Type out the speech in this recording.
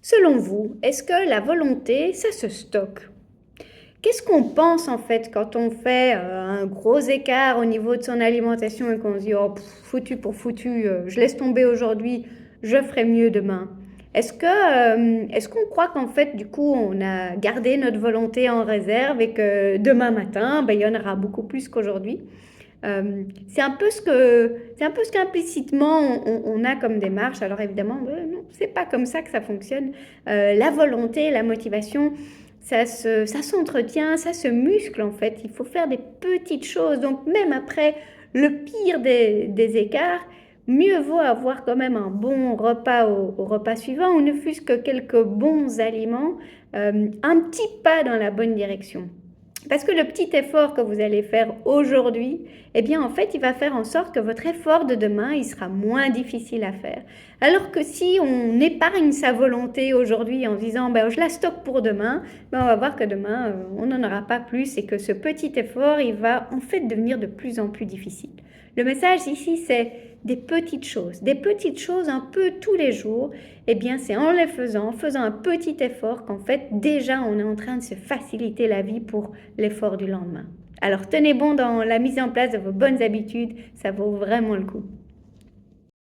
Selon vous, est-ce que la volonté, ça se stocke? Qu'est-ce qu'on pense en fait quand on fait un gros écart au niveau de son alimentation et qu'on se dit oh foutu pour foutu, je laisse tomber aujourd'hui, je ferai mieux demain. Est-ce qu'on croit qu'en fait du coup on a gardé notre volonté en réserve et que demain matin ben, il y en aura beaucoup plus qu'aujourd'hui? C'est un peu ce qu'implicitement on a comme démarche. Alors évidemment, non, c'est pas comme ça que ça fonctionne. La volonté, la motivation, ça s'entretient, ça se muscle en fait. Il faut faire des petites choses. Donc même après le pire des écarts, mieux vaut avoir quand même un bon repas au repas suivant ou ne fût-ce que quelques bons aliments, un petit pas dans la bonne direction. Parce que le petit effort que vous allez faire aujourd'hui, eh bien en fait, il va faire en sorte que votre effort de demain, il sera moins difficile à faire. Alors que si on épargne sa volonté aujourd'hui en se disant ben, je la stocke pour demain, ben, on va voir que demain, on n'en aura pas plus et que ce petit effort, il va en fait devenir de plus en plus difficile. Le message ici, c'est des petites choses un peu tous les jours. Eh bien, c'est en faisant un petit effort qu'en fait, déjà, on est en train de se faciliter la vie pour l'effort du lendemain. Alors, tenez bon dans la mise en place de vos bonnes habitudes, ça vaut vraiment le coup.